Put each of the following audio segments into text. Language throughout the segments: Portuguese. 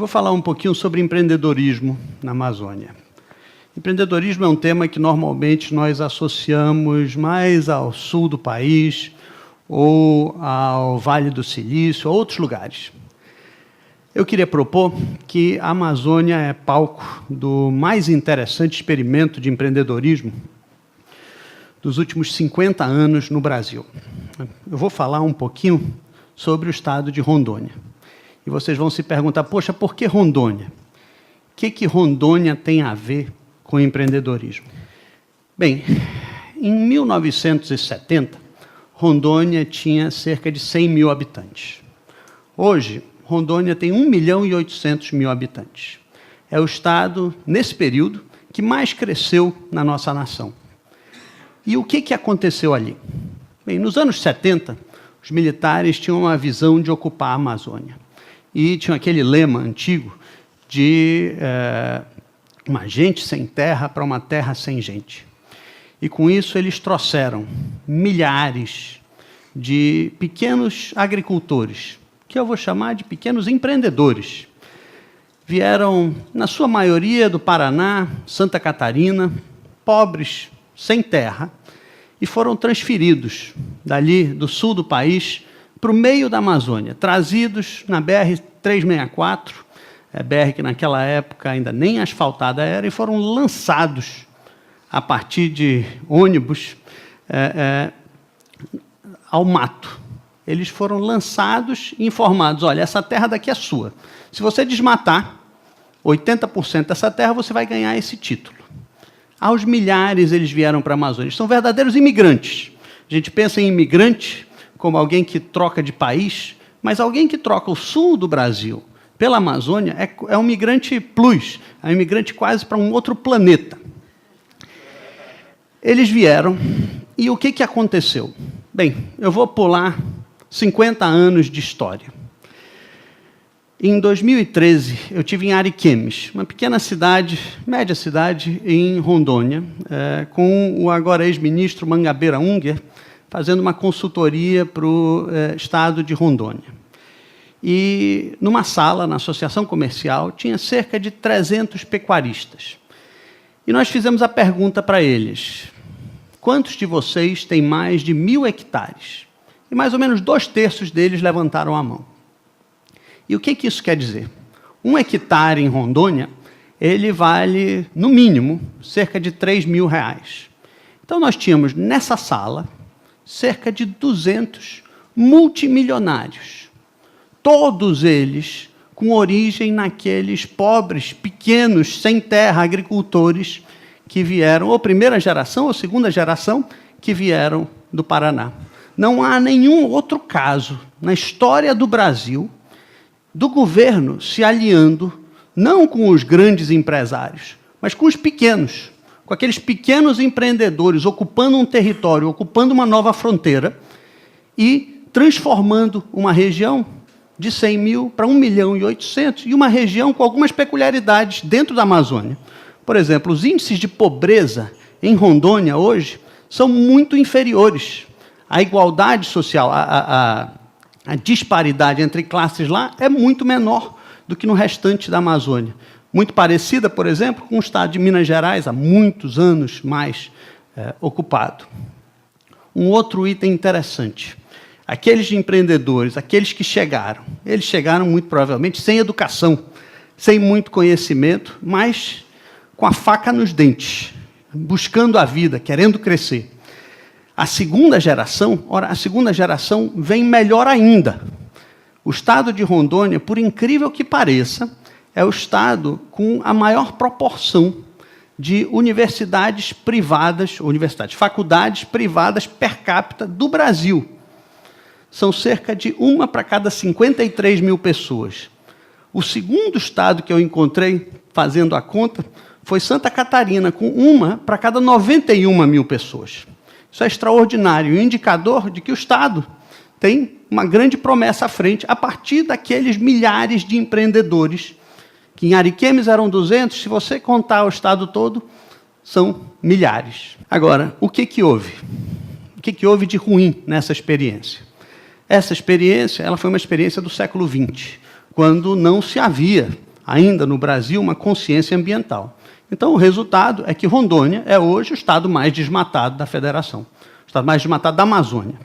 vou falar um pouquinho sobre empreendedorismo na Amazônia. Empreendedorismo é um tema que normalmente nós associamos mais ao sul do país ou ao Vale do Silício, a outros lugares. Eu queria propor que a Amazônia é palco do mais interessante experimento de empreendedorismo dos últimos 50 anos no Brasil. Eu vou falar um pouquinho sobre o estado de Rondônia. E vocês vão se perguntar, poxa, por que Rondônia? O que Rondônia tem a ver com empreendedorismo? Bem, em 1970, Rondônia tinha cerca de 100 mil habitantes. Hoje, Rondônia tem 1.800.000 habitantes. É o estado, nesse período, que mais cresceu na nossa nação. E o que aconteceu ali? Bem, nos anos 70, os militares tinham uma visão de ocupar a Amazônia. E tinham aquele lema antigo de uma gente sem terra para uma terra sem gente. E com isso eles trouxeram milhares de pequenos agricultores, que eu vou chamar de pequenos empreendedores. Vieram, na sua maioria, do Paraná, Santa Catarina, pobres, sem terra, e foram transferidos dali do sul do país para o meio da Amazônia, trazidos na BR-364, BR que naquela época ainda nem asfaltada era, e foram lançados a partir de ônibus ao mato. Eles foram lançados e informados, olha, essa terra daqui é sua. Se você desmatar 80% dessa terra, você vai ganhar esse título. Aos milhares eles vieram para a Amazônia. Eles são verdadeiros imigrantes. A gente pensa em imigrante como alguém que troca de país, mas alguém que troca o sul do Brasil pela Amazônia é um migrante plus, é um imigrante quase para um outro planeta. Eles vieram, e o que aconteceu? Bem, eu vou pular 50 anos de história. Em 2013, eu estive em Ariquemes, uma pequena cidade, média cidade, em Rondônia, com o agora ex-ministro Mangabeira Unger, fazendo uma consultoria para o estado de Rondônia. E, numa sala, na associação comercial, tinha cerca de 300 pecuaristas. E nós fizemos a pergunta para eles, quantos de vocês têm mais de 1.000 hectares? E mais ou menos 2/3 deles levantaram a mão. E o que isso quer dizer? 1 hectare em Rondônia, ele vale, no mínimo, cerca de R$3.000. Então, nós tínhamos, nessa sala, cerca de 200 multimilionários. Todos eles com origem naqueles pobres, pequenos, sem terra, agricultores que vieram, ou primeira geração, ou segunda geração, que vieram do Paraná. Não há nenhum outro caso na história do Brasil do governo se aliando, não com os grandes empresários, mas com os pequenos, com aqueles pequenos empreendedores ocupando um território, ocupando uma nova fronteira e transformando uma região de 100 mil para 1.800.000 e uma região com algumas peculiaridades dentro da Amazônia. Por exemplo, os índices de pobreza em Rondônia hoje são muito inferiores. A igualdade social, a disparidade entre classes lá é muito menor do que no restante da Amazônia. Muito parecida, por exemplo, com o estado de Minas Gerais, há muitos anos mais ocupado. Um outro item interessante. Aqueles empreendedores, aqueles que chegaram, eles chegaram muito provavelmente sem educação, sem muito conhecimento, mas com a faca nos dentes, buscando a vida, querendo crescer. A segunda geração vem melhor ainda. O estado de Rondônia, por incrível que pareça, é o estado com a maior proporção de universidades privadas, faculdades privadas per capita do Brasil. São cerca de 1 para cada 53 mil pessoas. O segundo estado que eu encontrei, fazendo a conta, foi Santa Catarina, com 1 para cada 91 mil pessoas. Isso é extraordinário, um indicador de que o Estado tem uma grande promessa à frente, a partir daqueles milhares de empreendedores, que em Ariquemes eram 200, se você contar o Estado todo, são milhares. Agora, o que houve? O que houve de ruim nessa experiência? Essa experiência ela foi uma experiência do século XX, quando não se havia ainda no Brasil, uma consciência ambiental. Então, o resultado é que Rondônia é hoje o estado mais desmatado da federação, o estado mais desmatado da Amazônia.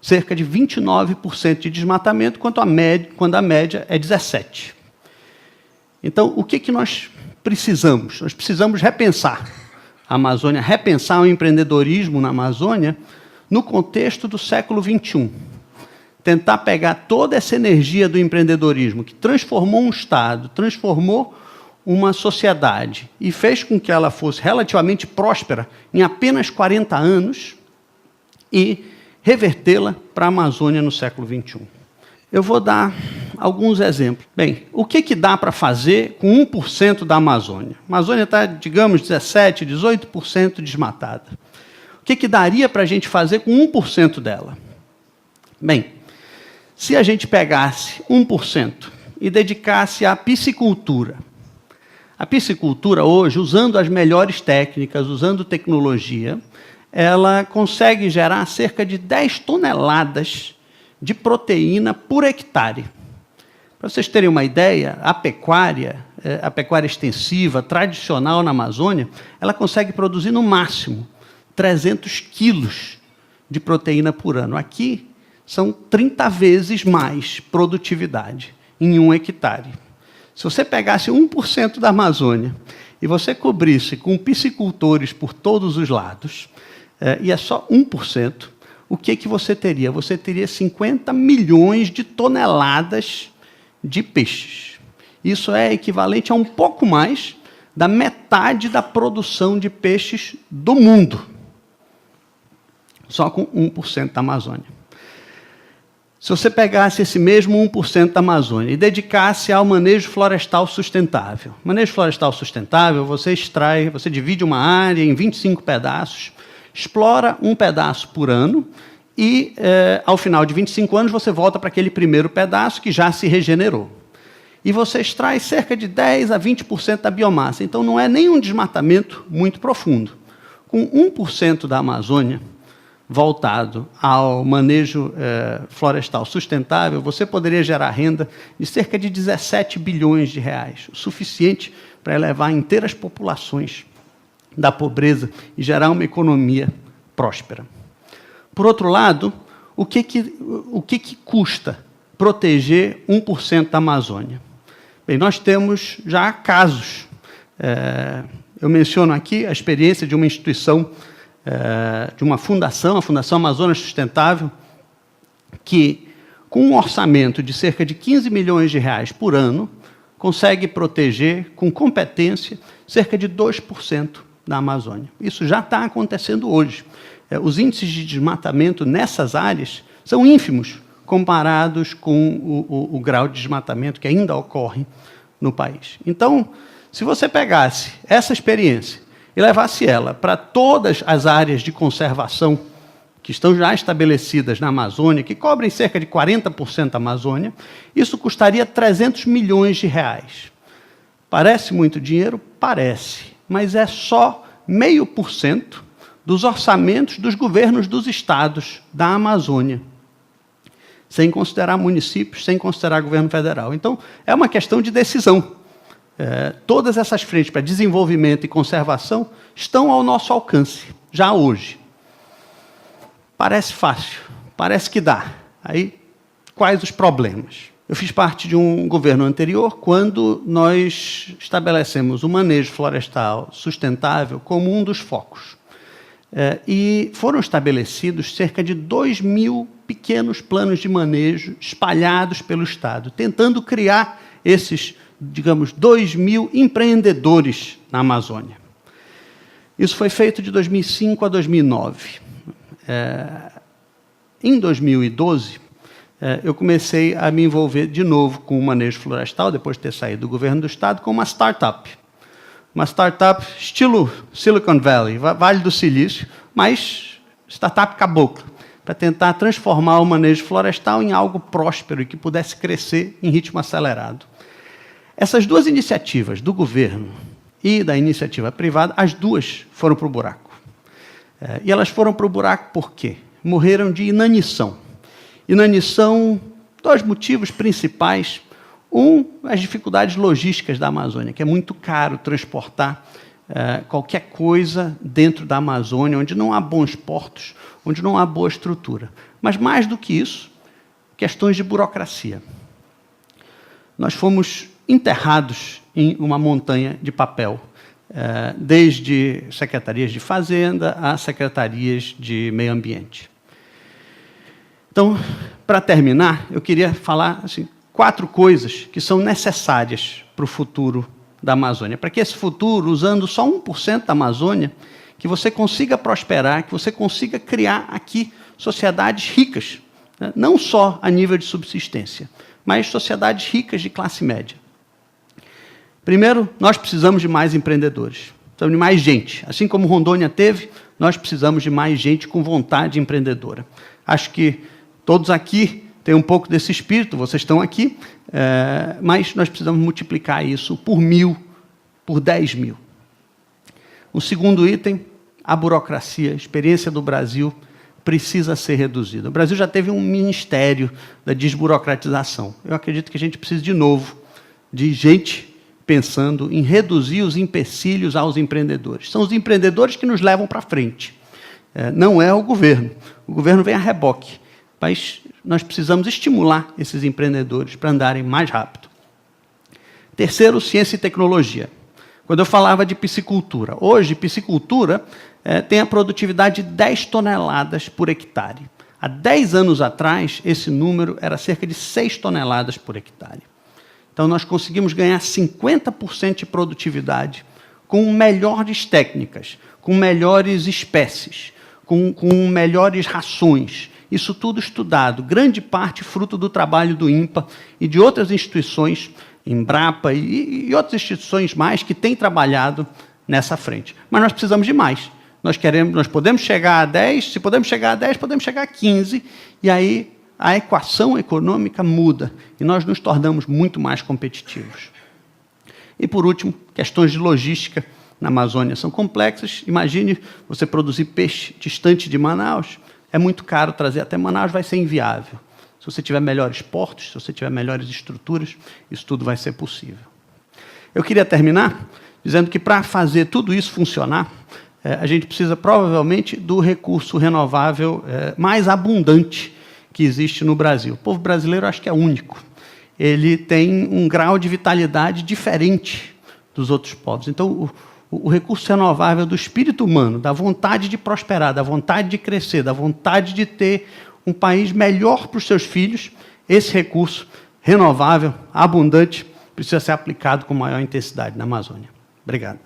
Cerca de 29% de desmatamento, quando a média é 17%. Então, o que nós precisamos? Nós precisamos repensar a Amazônia, repensar o empreendedorismo na Amazônia no contexto do século XXI. Tentar pegar toda essa energia do empreendedorismo, que transformou um Estado, transformou uma sociedade e fez com que ela fosse relativamente próspera em apenas 40 anos e revertê-la para a Amazônia no século XXI. Eu vou dar alguns exemplos. Bem, o que dá para fazer com 1% da Amazônia? A Amazônia está, digamos, 17%, 18% desmatada. O que daria para a gente fazer com 1% dela? Bem, se a gente pegasse 1% e dedicasse à piscicultura. A piscicultura hoje, usando as melhores técnicas, usando tecnologia, ela consegue gerar cerca de 10 toneladas de proteína por hectare. Para vocês terem uma ideia, a pecuária extensiva, tradicional na Amazônia, ela consegue produzir no máximo 300 quilos de proteína por ano. Aqui são 30 vezes mais produtividade em 1 hectare. Se você pegasse 1% da Amazônia e você cobrisse com piscicultores por todos os lados, e é só 1%, o que você teria? Você teria 50 milhões de toneladas de peixes. Isso é equivalente a um pouco mais da metade da produção de peixes do mundo. Só com 1% da Amazônia. Se você pegasse esse mesmo 1% da Amazônia e dedicasse ao manejo florestal sustentável. Manejo florestal sustentável, você divide uma área em 25 pedaços, explora um pedaço por ano e, ao final de 25 anos, você volta para aquele primeiro pedaço que já se regenerou. E você extrai cerca de 10% a 20% da biomassa. Então, não é nem um desmatamento muito profundo. Com 1% da Amazônia voltado ao manejo florestal sustentável, você poderia gerar renda de cerca de 17 bilhões de reais, o suficiente para elevar inteiras populações da pobreza e gerar uma economia próspera. Por outro lado, o que custa proteger 1% da Amazônia? Bem, nós temos já casos. Eu menciono aqui a experiência de uma instituição, de uma fundação, a Fundação Amazonas Sustentável, que, com um orçamento de cerca de 15 milhões de reais por ano, consegue proteger, com competência, cerca de 2% da Amazônia. Isso já está acontecendo hoje. Os índices de desmatamento nessas áreas são ínfimos comparados com o grau de desmatamento que ainda ocorre no país. Então, se você pegasse essa experiência e levasse ela para todas as áreas de conservação que estão já estabelecidas na Amazônia, que cobrem cerca de 40% da Amazônia, isso custaria 300 milhões de reais. Parece muito dinheiro? Parece. Mas é só 0,5% dos orçamentos dos governos dos estados da Amazônia, sem considerar municípios, sem considerar governo federal. Então, é uma questão de decisão. Todas essas frentes para desenvolvimento e conservação estão ao nosso alcance, já hoje. Parece fácil, parece que dá. Aí, quais os problemas? Eu fiz parte de um governo anterior quando nós estabelecemos o manejo florestal sustentável como um dos focos. E foram estabelecidos cerca de 2.000 pequenos planos de manejo espalhados pelo Estado, tentando criar esses, digamos, 2.000 empreendedores na Amazônia. Isso foi feito de 2005 a 2009. Em 2012, eu comecei a me envolver de novo com o manejo florestal, depois de ter saído do governo do Estado, com uma startup. Uma startup estilo Silicon Valley, Vale do Silício, mas startup cabocla, para tentar transformar o manejo florestal em algo próspero e que pudesse crescer em ritmo acelerado. Essas duas iniciativas, do governo e da iniciativa privada, as duas foram para o buraco. E elas foram para o buraco por quê? Morreram de inanição. Inanição, dois motivos principais. as dificuldades logísticas da Amazônia, que é muito caro transportar qualquer coisa dentro da Amazônia, onde não há bons portos, onde não há boa estrutura. Mas, mais do que isso, questões de burocracia. Nós fomos enterrados em uma montanha de papel, desde secretarias de Fazenda a secretarias de Meio Ambiente. Então, para terminar, eu queria falar assim, 4 coisas que são necessárias para o futuro da Amazônia. Para que esse futuro, usando só 1% da Amazônia, que você consiga prosperar, que você consiga criar aqui sociedades ricas, né? Não só a nível de subsistência, mas sociedades ricas de classe média. Primeiro, nós precisamos de mais empreendedores, precisamos de mais gente. Assim como Rondônia teve, nós precisamos de mais gente com vontade empreendedora. Acho que todos aqui têm um pouco desse espírito, vocês estão aqui, mas nós precisamos multiplicar isso por 1.000, por 10.000. O segundo item, a burocracia, a experiência do Brasil precisa ser reduzida. O Brasil já teve um ministério da desburocratização. Eu acredito que a gente precisa, de novo, de gente pensando em reduzir os empecilhos aos empreendedores. São os empreendedores que nos levam para frente. Não é o governo. O governo vem a reboque. Mas nós precisamos estimular esses empreendedores para andarem mais rápido. Terceiro, ciência e tecnologia. Quando eu falava de piscicultura, hoje, piscicultura tem a produtividade de 10 toneladas por hectare. Há 10 anos atrás, esse número era cerca de 6 toneladas por hectare. Então, nós conseguimos ganhar 50% de produtividade com melhores técnicas, com melhores espécies, com melhores rações. Isso tudo estudado, grande parte fruto do trabalho do INPA e de outras instituições, Embrapa e outras instituições mais que têm trabalhado nessa frente. Mas nós precisamos de mais. Nós podemos chegar a 10, se podemos chegar a 10, podemos chegar a 15, e aí a equação econômica muda, e nós nos tornamos muito mais competitivos. E, por último, questões de logística na Amazônia são complexas. Imagine você produzir peixe distante de Manaus, é muito caro trazer até Manaus, vai ser inviável. Se você tiver melhores portos, se você tiver melhores estruturas, isso tudo vai ser possível. Eu queria terminar dizendo que, para fazer tudo isso funcionar, a gente precisa, provavelmente, do recurso renovável mais abundante que existe no Brasil. O povo brasileiro, acho que é único. Ele tem um grau de vitalidade diferente dos outros povos. Então, o recurso renovável do espírito humano, da vontade de prosperar, da vontade de crescer, da vontade de ter um país melhor para os seus filhos, esse recurso renovável, abundante, precisa ser aplicado com maior intensidade na Amazônia. Obrigado.